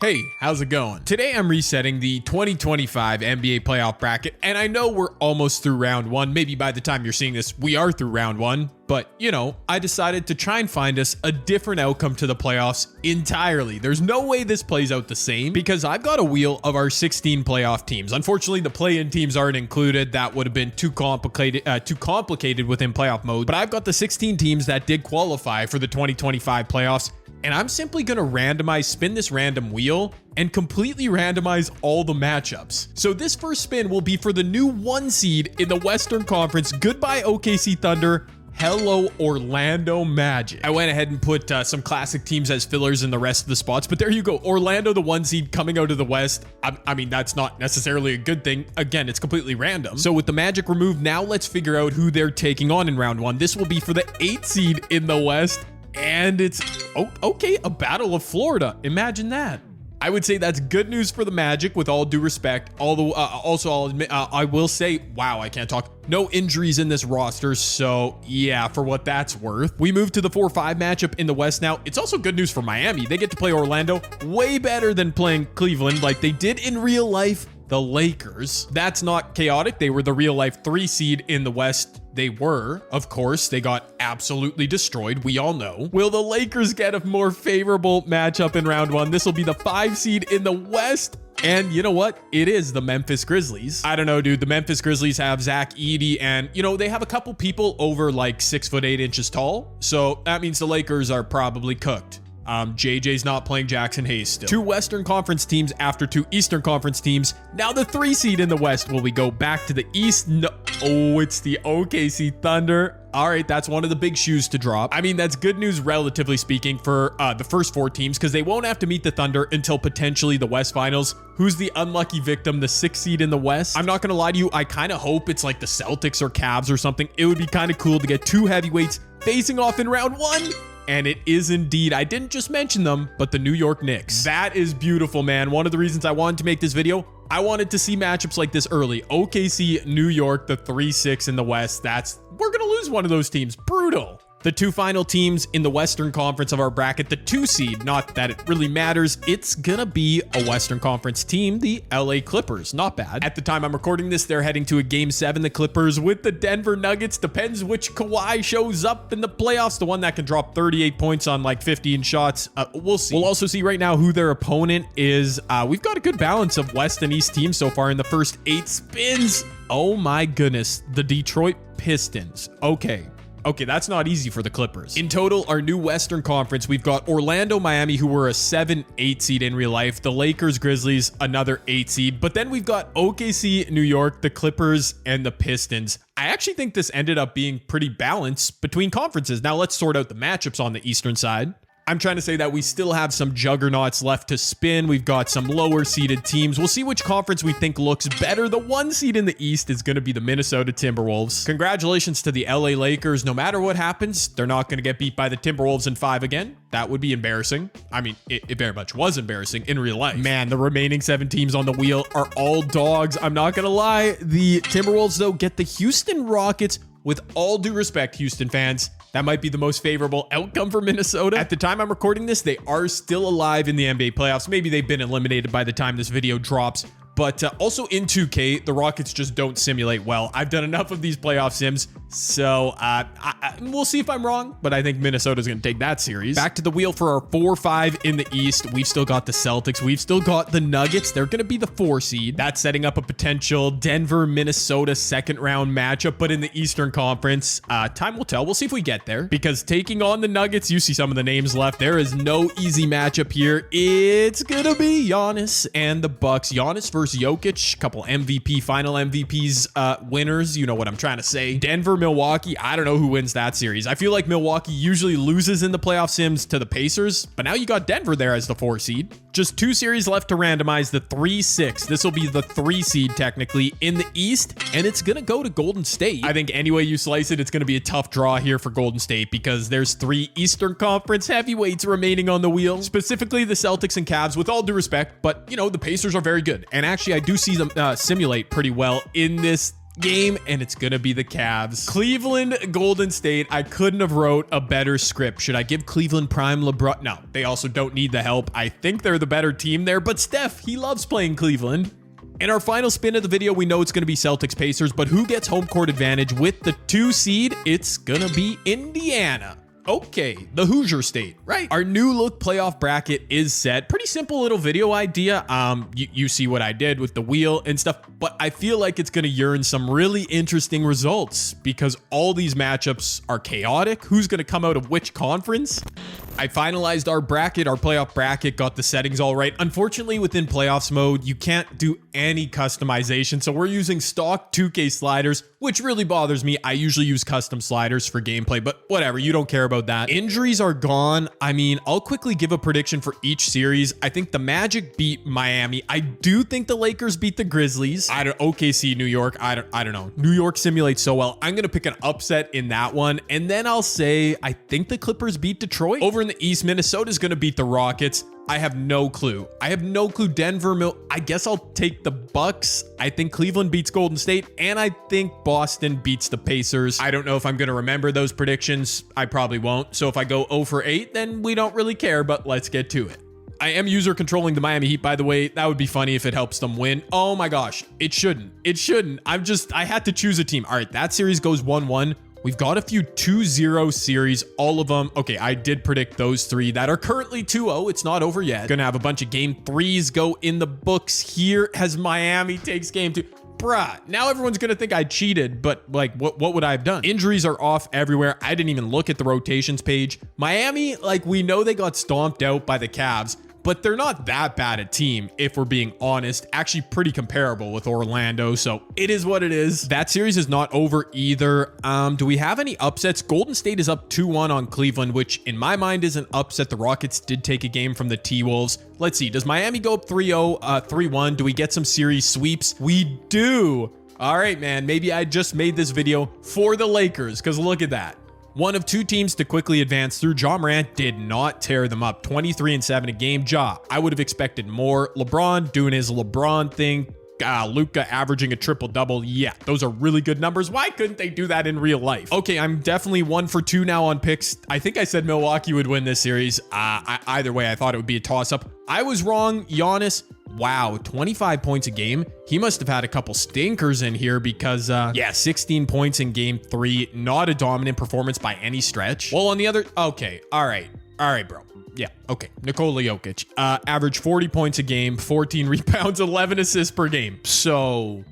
Hey, how's it going? Today I'm resetting the 2025 NBA playoff bracket, and I know we're almost through round one. Maybe by the time you're seeing this, we are through round one. But, you know, I decided to try and find us a different outcome to the playoffs entirely. There's no way this plays out the same because I've got a wheel of our 16 playoff teams. Unfortunately, the play-in teams aren't included. That would have been too complicated within playoff mode. But I've got the 16 teams that did qualify for the 2025 playoffs. And I'm simply going to spin this random wheel and completely randomize all the matchups. So this first spin will be for the new 1 seed in the Western Conference. Goodbye OKC Thunder. Hello, Orlando Magic. I went ahead and put some classic teams as fillers in the rest of the spots, but there you go. Orlando, the 1 seed coming out of the West. I mean, that's not necessarily a good thing. Again, it's completely random. So with the Magic removed, now let's figure out who they're taking on in round 1. This will be for the 8 seed in the West. And it's, okay, a Battle of Florida. Imagine that. I would say that's good news for the Magic, with all due respect. Also, I'll admit, I will say, wow, I can't talk. No injuries in this roster, so yeah, for what that's worth. We move to the 4-5 matchup in the West now. It's also good news for Miami. They get to play Orlando way better than playing Cleveland like they did in real life. The Lakers. That's not chaotic. They were the real life 3 seed in the West. They were, of course, they got absolutely destroyed. We all know. Will the Lakers get a more favorable matchup in round 1? This will be the 5 seed in the West. And you know what? It is the Memphis Grizzlies. I don't know, dude. The Memphis Grizzlies have Zach Edey, and you know, they have a couple people over like 6'8" tall. So that means the Lakers are probably cooked. JJ's not playing Jackson Hayes still. 2 Western Conference teams after 2 Eastern Conference teams. Now the 3 seed in the West. Will we go back to the East? No. Oh, it's the OKC Thunder. All right, that's one of the big shoes to drop. I mean, that's good news, relatively speaking, for the first 4 teams, because they won't have to meet the Thunder until potentially the West Finals. Who's the unlucky victim, the 6th seed in the West? I'm not going to lie to you. I kind of hope it's like the Celtics or Cavs or something. It would be kind of cool to get 2 heavyweights facing off in round 1. And it is indeed, I didn't just mention them, but the New York Knicks. That is beautiful, man. One of the reasons I wanted to make this video, I wanted to see matchups like this early. OKC, New York, the 3-6 in the West. We're going to lose one of those teams. Brutal. The 2 final teams in the Western Conference of our bracket, the 2 seed, not that it really matters. It's gonna be a Western Conference team, the LA Clippers. Not bad. At the time I'm recording this, they're heading to a Game 7, the Clippers, with the Denver Nuggets. Depends which Kawhi shows up in the playoffs. The one that can drop 38 points on like 15 shots. We'll see. We'll also see right now who their opponent is. We've got a good balance of West and East teams so far in the first 8 spins. Oh my goodness. The Detroit Pistons. Okay, that's not easy for the Clippers. In total, our new Western Conference, we've got Orlando, Miami, who were a 7-8 seed in real life. The Lakers, Grizzlies, another 8 seed. But then we've got OKC, New York, the Clippers, and the Pistons. I actually think this ended up being pretty balanced between conferences. Now let's sort out the matchups on the Eastern side. I'm trying to say that we still have some juggernauts left to spin. We've got some lower seeded teams. We'll see which conference we think looks better. The 1 seed in the East is going to be the Minnesota Timberwolves. Congratulations to the LA Lakers. No matter what happens, they're not going to get beat by the Timberwolves in 5 again. That would be embarrassing. I mean, it very much was embarrassing in real life. Man, the remaining 7 teams on the wheel are all dogs. I'm not going to lie. The Timberwolves, though, get the Houston Rockets. With all due respect, Houston fans, that might be the most favorable outcome for Minnesota. At the time I'm recording this, they are still alive in the NBA playoffs. Maybe they've been eliminated by the time this video drops. But also in 2K, the Rockets just don't simulate well. I've done enough of these playoff sims, so we'll see if I'm wrong, but I think Minnesota's going to take that series. Back to the wheel for our 4-5 in the East. We've still got the Celtics. We've still got the Nuggets. They're going to be the 4 seed. That's setting up a potential Denver-Minnesota second round matchup, but in the Eastern Conference, time will tell. We'll see if we get there, because taking on the Nuggets, you see some of the names left. There is no easy matchup here. It's going to be Giannis and the Bucks. Giannis versus Jokic, couple final MVPs winners. You know what I'm trying to say. Denver, Milwaukee. I don't know who wins that series. I feel like Milwaukee usually loses in the playoff sims to the Pacers, but now you got Denver there as the 4 seed. Just 2 series left to randomize, the 3-6. This will be the 3 seed technically in the East, and it's gonna go to Golden State. I think any way you slice it, it's gonna be a tough draw here for Golden State, because there's 3 Eastern Conference heavyweights remaining on the wheel, specifically the Celtics and Cavs, with all due respect, but you know, the Pacers are very good, and actually I do see them simulate pretty well in this game, and it's gonna be the Cavs. Cleveland, Golden State. I couldn't have wrote a better script. Should I give Cleveland prime LeBron? No, they also don't need the help. I think they're the better team there, but Steph, he loves playing Cleveland. In our final spin of the video, we know it's going to be Celtics Pacers, but who gets home court advantage with the 2 seed? It's going to be Indiana. Okay, the Hoosier State, right? Our new look playoff bracket is set. Pretty simple little video idea. You see what I did with the wheel and stuff, but I feel like it's going to yearn some really interesting results because all these matchups are chaotic. Who's going to come out of which conference? I finalized our bracket, our playoff bracket, got the settings all right. Unfortunately, within playoffs mode, you can't do any customization. So we're using stock 2K sliders, which really bothers me. I usually use custom sliders for gameplay, but whatever, you don't care about that. Injuries are gone. I mean, I'll quickly give a prediction for each series. I think the Magic beat Miami. I do think the Lakers beat the Grizzlies. OKC, New York. I don't know. New York simulates so well. I'm going to pick an upset in that one. And then I'll say, I think the Clippers beat Detroit. Over in the East, Minnesota's going to beat the Rockets. I have no clue. Denver, I guess I'll take the Bucks. I think Cleveland beats Golden State, and I think Boston beats the Pacers. I don't know if I'm going to remember those predictions. I probably won't. So if I go 0 for 8, then we don't really care, but let's get to it. I am user controlling the Miami Heat, by the way. That would be funny if it helps them win. Oh my gosh, it shouldn't. It shouldn't. I had to choose a team. All right, that series goes 1-1. We've got a few 2-0 series, all of them. Okay, I did predict those 3 that are currently 2-0. It's not over yet. Gonna have a bunch of game 3s go in the books here as Miami takes game 2. Bruh, now everyone's gonna think I cheated, but like, what would I have done? Injuries are off everywhere. I didn't even look at the rotations page. Miami, like, we know they got stomped out by the Cavs, but they're not that bad a team, if we're being honest. Actually pretty comparable with Orlando, so it is what it is. That series is not over either. Do we have any upsets? Golden State is up 2-1 on Cleveland, which in my mind is an upset. The Rockets did take a game from the T-Wolves. Let's see, does Miami go up 3-0, 3-1? Do we get some series sweeps? We do. All right, man, maybe I just made this video for the Lakers, because look at that. One of 2 teams to quickly advance through. Ja Morant did not tear them up. 23-7 a game. Ja, I would have expected more. LeBron doing his LeBron thing. Luka averaging a triple-double. Yeah, those are really good numbers. Why couldn't they do that in real life? Okay, I'm definitely 1 for 2 now on picks. I think I said Milwaukee would win this series. Either way, I thought it would be a toss-up. I was wrong. Giannis, wow, 25 points a game. He must have had a couple stinkers in here because, 16 points in game 3. Not a dominant performance by any stretch. Well, on the other, okay, all right, bro. Yeah, okay. Nikola Jokic, average 40 points a game, 14 rebounds, 11 assists per game. So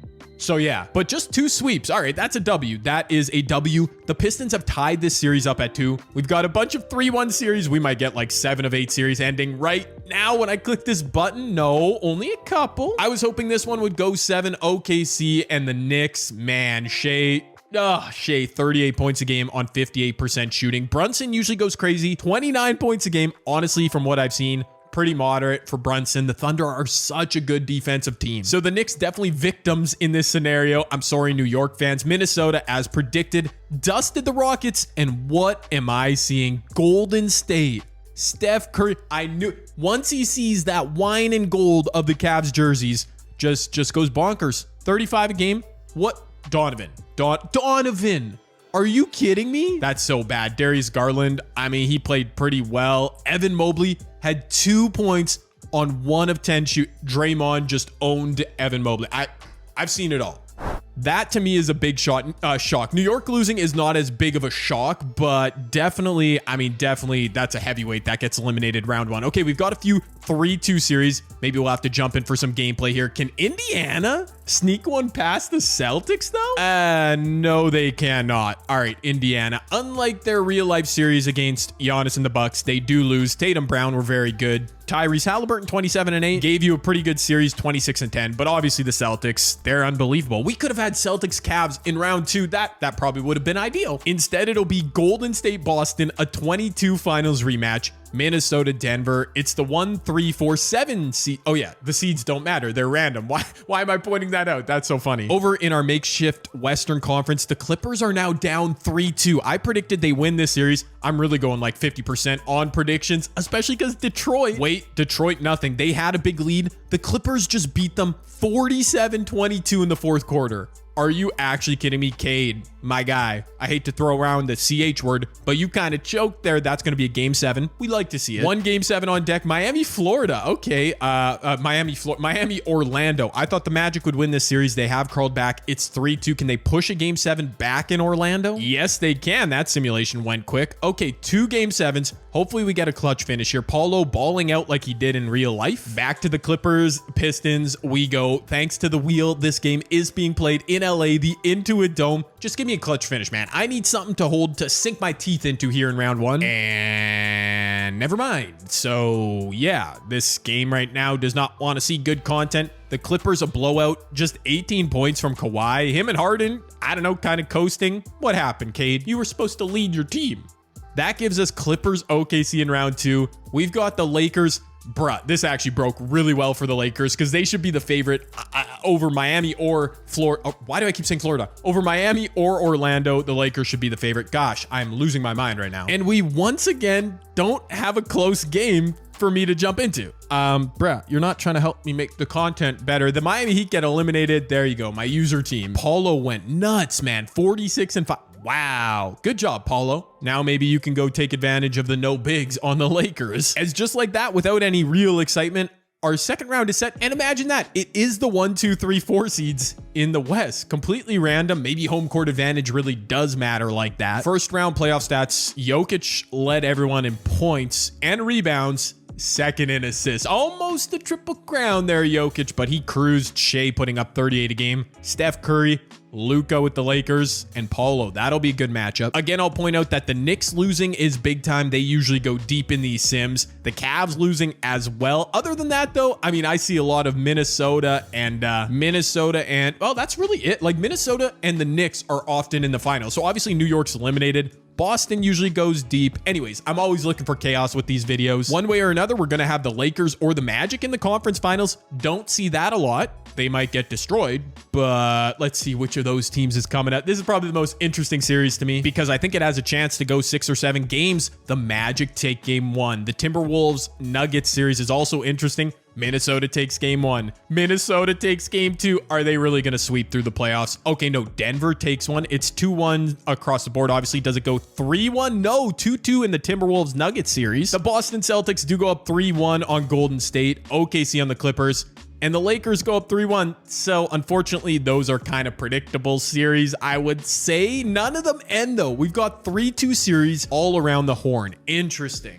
yeah, but just 2 sweeps. All right, that's a W. That is a W. The Pistons have tied this series up at 2. We've got a bunch of 3-1 series. We might get like 7 of 8 series ending right now when I click this button. No, only a couple. I was hoping this one would go 7. OKC and the Knicks. Man, Shea, 38 points a game on 58% shooting. Brunson usually goes crazy. 29 points a game. Honestly, from what I've seen, pretty moderate for Brunson. The Thunder are such a good defensive team. So the Knicks definitely victims in this scenario. I'm sorry, New York fans. Minnesota, as predicted, dusted the Rockets. And what am I seeing? Golden State. Steph Curry. I knew once he sees that wine and gold of the Cavs jerseys, just goes bonkers. 35 a game. What? Donovan. Are you kidding me? That's so bad. Darius Garland, I mean, he played pretty well. Evan Mobley had 2 points on 1 of 10 shoot. Draymond just owned Evan Mobley. I've seen it all. That to me is a big shock. New York losing is not as big of a shock, but definitely that's a heavyweight that gets eliminated round 1. Okay, we've got a few 3-2 series. Maybe we'll have to jump in for some gameplay here. Can Indiana sneak one past the Celtics though? No, they cannot. All right, Indiana. Unlike their real life series against Giannis and the Bucks, they do lose. Tatum, Brown were very good. Tyrese Halliburton, 27-8, gave you a pretty good series, 26-10. But obviously the Celtics, they're unbelievable. We could have had Celtics Cavs in round 2. That probably would have been ideal. Instead, it'll be Golden State Boston, a 22 finals rematch. Minnesota, Denver. It's the 1, 3, 4, 7 seed. Oh yeah, the seeds don't matter. They're random. Why am I pointing that out? That's so funny. Over in our makeshift Western Conference, the Clippers are now down 3-2. I predicted they win this series. I'm really going like 50% on predictions, especially because Detroit, nothing. They had a big lead. The Clippers just beat them 47-22 in the fourth quarter. Are you actually kidding me? Cade, my guy. I hate to throw around the CH word, but you kind of choked there. That's going to be a game 7. We like to see it. One game 7 on deck. Miami, Florida. Okay. Miami, Orlando. I thought the Magic would win this series. They have crawled back. It's 3-2. Can they push a game 7 back in Orlando? Yes, they can. That simulation went quick. Okay, 2 game 7s. Hopefully we get a clutch finish here. Paulo balling out like he did in real life. Back to the Clippers, Pistons, we go. Thanks to the wheel, this game is being played in LA, the Intuit Dome. Just give me a clutch finish, man. I need something to hold, to sink my teeth into here in round 1. And never mind. So yeah, this game right now does not want to see good content. The Clippers a blowout, just 18 points from Kawhi. Him and Harden, I don't know, kind of coasting. What happened, Cade? You were supposed to lead your team. That gives us Clippers OKC in round 2. We've got the Lakers. Bruh, this actually broke really well for the Lakers because they should be the favorite over Miami or Florida. Oh, why do I keep saying Florida? Over Miami or Orlando, the Lakers should be the favorite. Gosh, I'm losing my mind right now. And we once again don't have a close game for me to jump into. Bruh, you're not trying to help me make the content better. The Miami Heat get eliminated. There you go, my user team. Paulo went nuts, man. 46-5. Wow. Good job, Paulo. Now maybe you can go take advantage of the no bigs on the Lakers. As just like that, without any real excitement, our second round is set. And imagine that. It is the 1, 2, 3, 4 seeds in the West. Completely random. Maybe home court advantage really does matter like that. First round playoff stats. Jokic led everyone in points and rebounds. Second in assists. Almost a triple crown there, Jokic, but he cruised. Shea putting up 38 a game. Steph Curry, Luka with the Lakers, and Paulo. That'll be a good matchup. Again, I'll point out that the Knicks losing is big time. They usually go deep in these sims. The Cavs losing as well. Other than that, though, I mean, I see a lot of Minnesota and well, that's really it. Like Minnesota and the Knicks are often in the finals. So obviously New York's eliminated. Boston usually goes deep. Anyways, I'm always looking for chaos with these videos. One way or another, we're going to have the Lakers or the Magic in the conference finals. Don't see that a lot. They might get destroyed, but let's see which of those teams is coming up. This is probably the most interesting series to me because I think it has a chance to go 6 or 7 games. The Magic take game 1. The Timberwolves Nuggets series is also interesting. Minnesota takes game 1. Minnesota takes game 2. Are they really going to sweep through the playoffs? Okay, no, Denver takes 1. It's 2-1 across the board. Obviously, does it go 3-1? No, 2-2 in the Timberwolves Nuggets series. The Boston Celtics do go up 3-1 on Golden State. OKC on the Clippers. And the Lakers go up 3-1. So unfortunately, those are kind of predictable series. I would say none of them end though. We've got 3-2 series all around the horn. Interesting.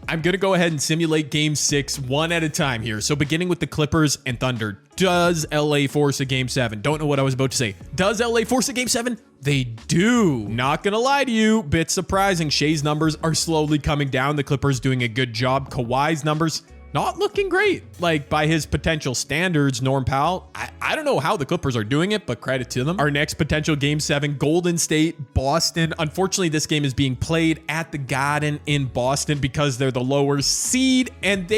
I'm going to go ahead and simulate game 6 one at a time here. So beginning with the Clippers and Thunder. Does LA force a game 7? Don't know what I was about to say. Does LA force a game 7? They do. Not going to lie to you. Bit surprising. Shea's numbers are slowly coming down. The Clippers doing a good job. Kawhi's numbers not looking great. Like by his potential standards, Norm Powell, I don't know how the Clippers are doing it, but credit to them. Our next potential game 7, Golden State, Boston. Unfortunately, this game is being played at the Garden in Boston because they're the lower seed and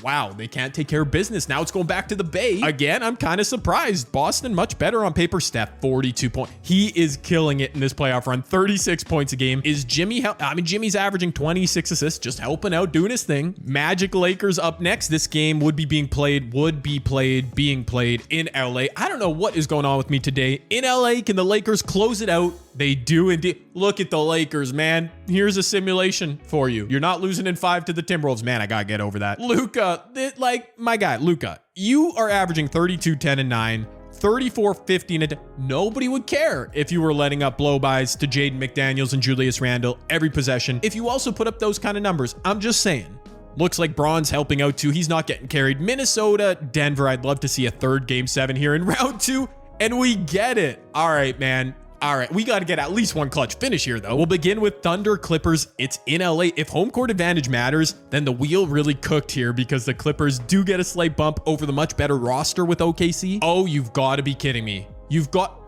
wow, they can't take care of business. Now it's going back to the Bay. Again, I'm kind of surprised. Boston, much better on paper. Steph, 42 points. He is killing it in this playoff run. 36 points a game. Is Jimmy, Jimmy's averaging 26 assists, just helping out, doing his thing. Magic Lakers up next. This game would be being played in LA. I don't know what is going on with me today. In LA, can the Lakers close it out? They do indeed. Look at the Lakers, man. Here's a simulation for you. You're not losing in 5 to the Timberwolves. Man, I gotta get over that. Luka, my guy, Luka, you are averaging 32, 10, and 9, 34, 15, and 10. Nobody would care if you were letting up blow-bys to Jaden McDaniels and Julius Randle every possession. If you also put up those kind of numbers, I'm just saying. Looks like Braun's helping out too. He's not getting carried. Minnesota, Denver. I'd love to see a third game 7 here in round 2, and we get it. All right, man. All right, we got to get at least one clutch finish here, though. We'll begin with Thunder Clippers. It's in LA. If home court advantage matters, then the wheel really cooked here because the Clippers do get a slight bump over the much better roster with OKC. Oh, you've got to be kidding me.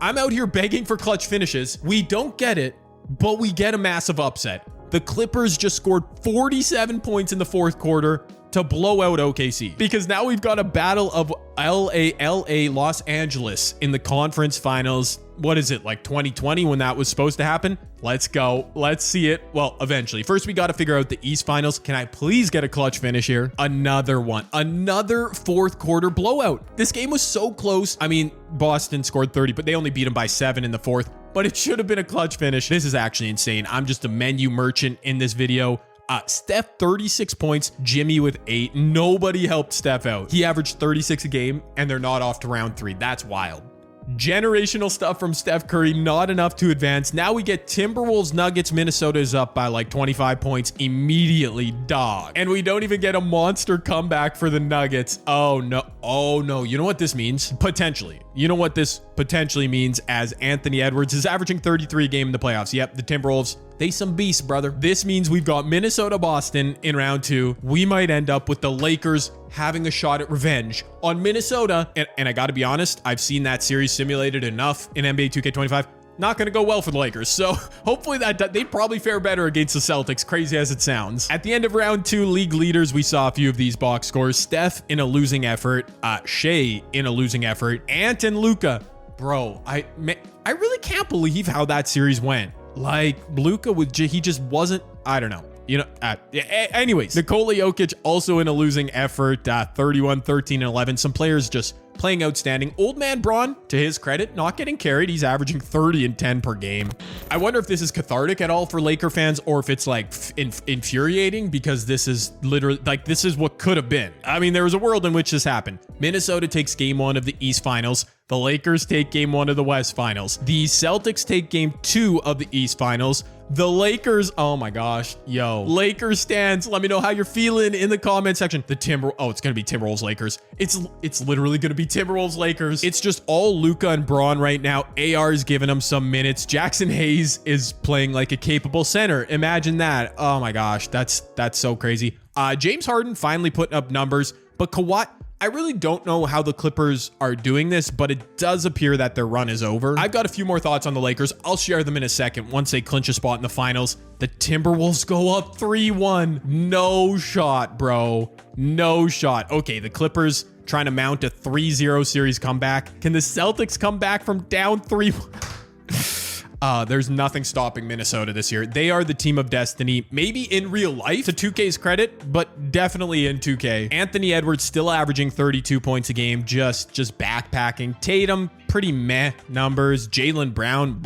I'm out here begging for clutch finishes. We don't get it, but we get a massive upset. The Clippers just scored 47 points in the fourth quarter to blow out OKC because now we've got a battle of LA Los Angeles in the conference finals. What is it, like 2020 when that was supposed to happen? Let's go. Let's see it. Well, eventually. First, we got to figure out the East finals. Can I please get a clutch finish here? Another one. Another fourth quarter blowout. This game was so close. I mean, Boston scored 30, but they only beat them by 7 in the fourth. But it should have been a clutch finish. This is actually insane. I'm just a menu merchant in this video. Steph, 36 points, Jimmy with 8. Nobody helped Steph out. He averaged 36 a game, and they're not off to round 3. That's wild. Generational stuff from Steph Curry, not enough to advance. Now we get Timberwolves Nuggets. Minnesota is up by like 25 points immediately, dog. And we don't even get a monster comeback for the Nuggets. Oh no. Oh no. You know what this means? Potentially. You know what this potentially means, as Anthony Edwards is averaging 33 a game in the playoffs. Yep, the Timberwolves, they some beasts, brother. This means we've got Minnesota, Boston in round 2. We might end up with the Lakers having a shot at revenge on Minnesota. And I gotta be honest, I've seen that series simulated enough in NBA 2K25. Not going to go well for the Lakers. So hopefully they'd probably fare better against the Celtics, crazy as it sounds. At the end of round 2, league leaders, we saw a few of these box scores. Steph in a losing effort, Shea in a losing effort, Ant and Luka. Bro, I really can't believe how that series went. Like, Luka, he just wasn't, I don't know. You know, anyways, Nikola Jokic also in a losing effort, 31, 13, and 11. Some players just playing outstanding. Old man Braun, to his credit, not getting carried. He's averaging 30 and 10 per game. I wonder if this is cathartic at all for Laker fans, or if it's like infuriating, because this is literally like, this is what could have been. I mean, there was a world in which this happened. Minnesota takes game 1 of the East Finals. The Lakers take game 1 of the West Finals. The Celtics take game 2 of the East Finals. The Lakers, oh my gosh, yo, Lakers stands. Let me know how you're feeling in the comment section. It's gonna be Timberwolves Lakers. It's literally gonna be Timberwolves Lakers. It's just all Luka and Braun right now. AR is giving them some minutes. Jackson Hayes is playing like a capable center. Imagine that. Oh my gosh, that's so crazy. James Harden finally putting up numbers, but Kawhi, I really don't know how the Clippers are doing this, but it does appear that their run is over. I've got a few more thoughts on the Lakers. I'll share them in a second once they clinch a spot in the finals. The Timberwolves go up 3-1. No shot, bro. No shot. Okay, the Clippers trying to mount a 3-0 series comeback. Can the Celtics come back from down 3-1? There's nothing stopping Minnesota this year. They are the team of destiny, maybe in real life, to 2K's credit, but definitely in 2K. Anthony Edwards still averaging 32 points a game, just backpacking. Tatum, pretty meh numbers. Jaylen Brown,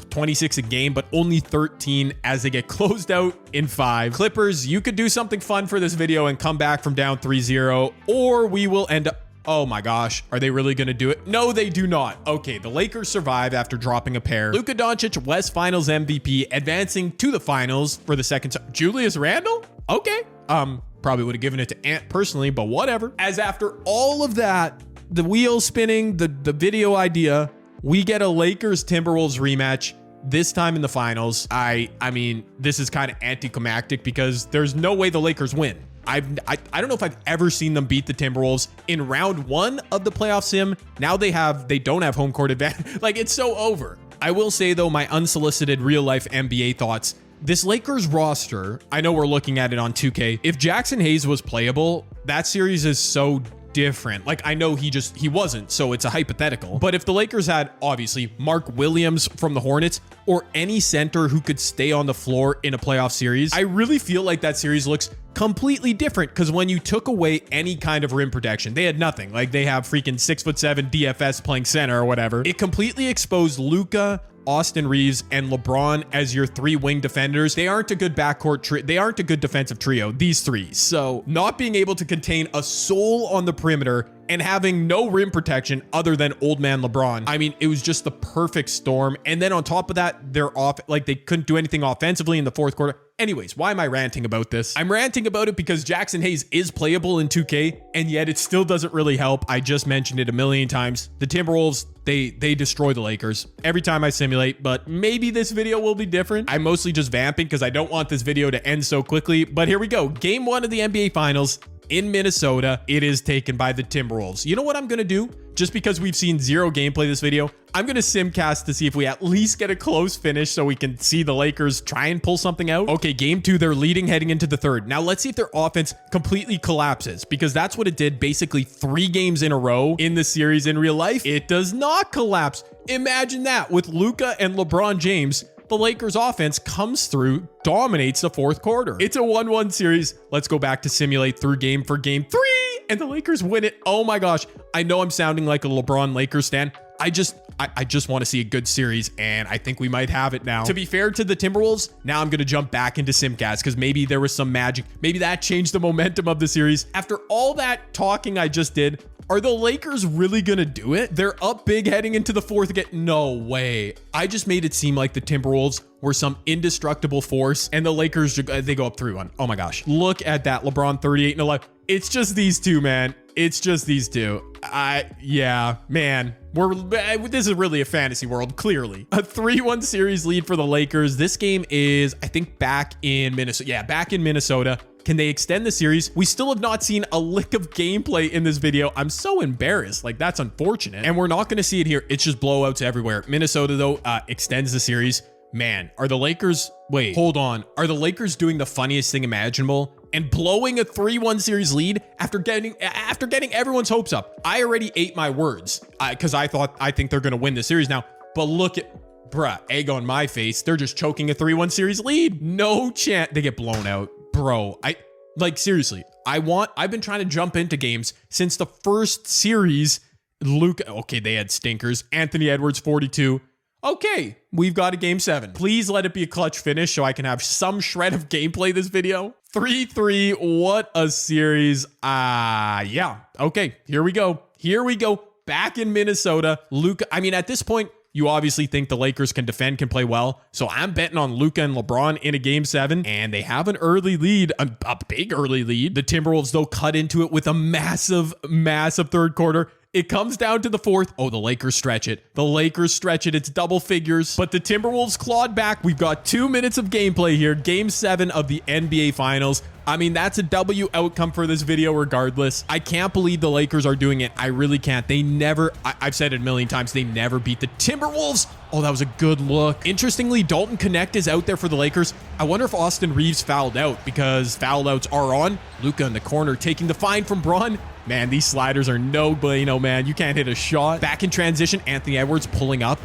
26 a game, but only 13 as they get closed out in 5. Clippers, you could do something fun for this video and come back from down 3-0, or we will end up... Oh my gosh, are they really going to do it? No, they do not. Okay, the Lakers survive after dropping a pair. Luka Doncic, West Finals MVP, advancing to the finals for the second time. Julius Randle? Okay. Probably would have given it to Ant personally, but whatever. As after all of that, the wheels spinning, the video idea, we get a Lakers Timberwolves rematch. This time in the finals. I mean, this is kind of anticlimactic because there's no way the Lakers win. I don't know if I've ever seen them beat the Timberwolves in round 1 of the playoff sim. Now they don't have home court advantage. Like, it's so over. I will say though, my unsolicited real life NBA thoughts. This Lakers roster, I know we're looking at it on 2K. If Jackson Hayes was playable, that series is so different. Like, I know he wasn't, so it's a hypothetical. But if the Lakers had, obviously, Mark Williams from the Hornets or any center who could stay on the floor in a playoff series, I really feel like that series looks completely different, because when you took away any kind of rim protection, they had nothing. Like, they have freaking 6'7" DFS playing center or whatever. It completely exposed Luka, Austin Reeves, and LeBron as your 3 wing defenders. They aren't a good backcourt trio. They aren't a good defensive trio, these 3. So not being able to contain a soul on the perimeter and having no rim protection other than old man LeBron. I mean, it was just the perfect storm. And then on top of that, they're off, like, they couldn't do anything offensively in the fourth quarter. Anyways, why am I ranting about this? I'm ranting about it because Jackson Hayes is playable in 2K, and yet it still doesn't really help. I just mentioned it a million times. The Timberwolves, they destroy the Lakers every time I simulate, but maybe this video will be different. I'm mostly just vamping because I don't want this video to end so quickly, but here we go. Game 1 of the NBA Finals in Minnesota. It is taken by the Timberwolves. You know what I'm going to do? Just because we've seen zero gameplay this video, I'm going to simcast to see if we at least get a close finish so we can see the Lakers try and pull something out. Okay, game 2, they're leading heading into the third. Now let's see if their offense completely collapses, because that's what it did basically 3 games in a row in the series. In real life, it does not collapse. Imagine that with Luka and LeBron James. The Lakers offense comes through, dominates the fourth quarter. It's a 1-1 series. Let's go back to simulate through game for game 3, and the Lakers win it. Oh my gosh. I know I'm sounding like a LeBron Lakers stan. I just want to see a good series, and I think we might have it now. To be fair to the Timberwolves, now I'm going to jump back into Simcast because maybe there was some magic. Maybe that changed the momentum of the series. After all that talking I just did, are the Lakers really going to do it? They're up big heading into the fourth again. No way. I just made it seem like the Timberwolves were some indestructible force, and the Lakers, they go up 3-1. Oh my gosh. Look at that. LeBron 38 and 11. It's just these two, man. It's just these two. Yeah, man. This is really a fantasy world, clearly. A 3-1 series lead for the Lakers. This game is, I think, back in Minnesota. Yeah, back in Minnesota. Can they extend the series? We still have not seen a lick of gameplay in this video. I'm so embarrassed. Like, that's unfortunate. And we're not going to see it here. It's just blowouts everywhere. Minnesota, though, extends the series. Man, are the Lakers... Wait, hold on. Are the Lakers doing the funniest thing imaginable and blowing a 3-1 series lead after getting everyone's hopes up? I already ate my words because I think they're going to win the series now. But look at... Bruh, egg on my face. They're just choking a 3-1 series lead. No chance. They get blown out. Bro, seriously, I've been trying to jump into games since the first series. Okay, they had stinkers. Anthony Edwards, 42. Okay, we've got a game 7. Please let it be a clutch finish so I can have some shred of gameplay this video. 3-3, what a series. Yeah, okay, here we go. Back in Minnesota. Luka, at this point, you obviously think the Lakers can defend, can play well. So I'm betting on Luka and LeBron in a game 7. And they have an early lead, a big early lead. The Timberwolves, though, cut into it with a massive third quarter. It comes down to the fourth. Oh, the Lakers stretch it. It's double figures. But the Timberwolves clawed back. We've got 2 minutes of gameplay here. Game 7 of the NBA Finals. That's a W outcome for this video regardless. I can't believe the Lakers are doing it. I really can't. They never, I've said it a million times, they never beat the Timberwolves. Oh, that was a good look. Interestingly, Dalton Connect is out there for the Lakers. I wonder if Austin Reeves fouled out because foul outs are on. Luka in the corner taking the fine from Braun. Man, these sliders are no bueno, man. You can't hit a shot. Back in transition, Anthony Edwards pulling up.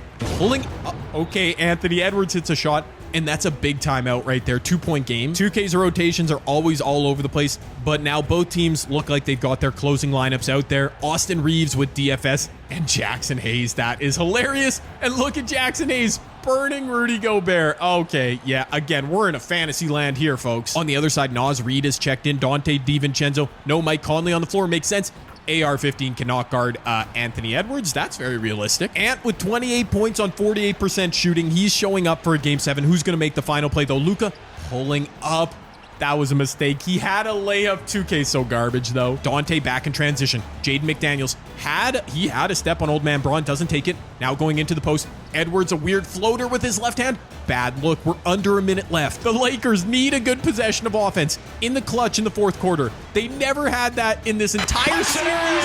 Okay, Anthony Edwards hits a shot. And that's a big timeout right there. 2-point game. 2K's rotations are always all over the place, but now both teams look like they've got their closing lineups out there. Austin Reeves with DFS and Jackson Hayes. That is hilarious. And look at Jackson Hayes burning Rudy Gobert. Okay, yeah, again, we're in a fantasy land here, folks. On the other side, Naz Reid is checked in. Dante DiVincenzo. No Mike Conley on the floor. Makes sense. AR-15 cannot guard Anthony Edwards. That's very realistic. Ant with 28 points on 48% shooting. He's showing up for a game 7. Who's going to make the final play, though? Luka pulling up. That was a mistake. He had a layup. 2K so garbage, though. Dante back in transition. Jaden McDaniels had a step on old man Braun. Doesn't take it. Now going into the post. Edwards, a weird floater with his left hand. Bad look. We're under a minute left. The Lakers need a good possession of offense in the clutch in the fourth quarter. They never had that in this entire series.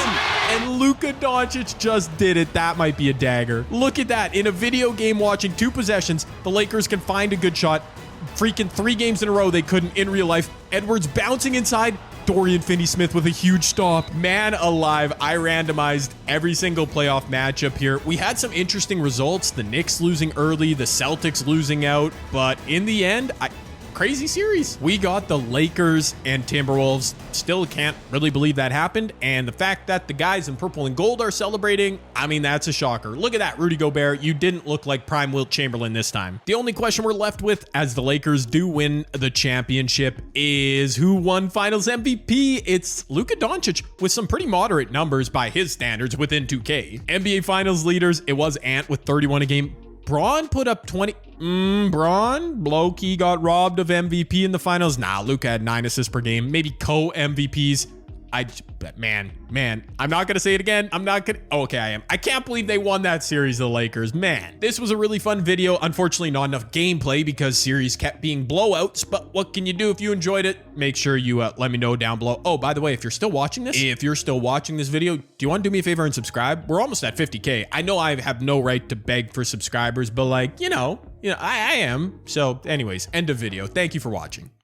And Luka Doncic just did it. That might be a dagger. Look at that. In a video game watching 2 possessions, the Lakers can find a good shot. Freaking 3 games in a row they couldn't in real life. Edwards bouncing inside. Dorian Finney-Smith with a huge stop. Man alive, I randomized every single playoff matchup here. We had some interesting results. The Knicks losing early, the Celtics losing out. But in the end, crazy series. We got the Lakers and Timberwolves. Still can't really believe that happened. And the fact that the guys in purple and gold are celebrating, that's a shocker. Look at that, Rudy Gobert. You didn't look like prime Wilt Chamberlain this time. The only question we're left with as the Lakers do win the championship is who won Finals MVP? It's Luka Doncic with some pretty moderate numbers by his standards within 2K. NBA Finals leaders, it was Ant with 31 a game. Braun put up 20. Braun, low-key got robbed of MVP in the finals. Luka had 9 assists per game. Maybe co-MVPs. Man, I'm not going to say it again. I'm not going to. Oh, okay, I am. I can't believe they won that series, the Lakers. Man, this was a really fun video. Unfortunately, not enough gameplay because series kept being blowouts. But what can you do if you enjoyed it? Make sure you let me know down below. Oh, by the way, if you're still watching this video, do you want to do me a favor and subscribe? We're almost at 50K. I know I have no right to beg for subscribers, but like, I am. So anyways, end of video. Thank you for watching.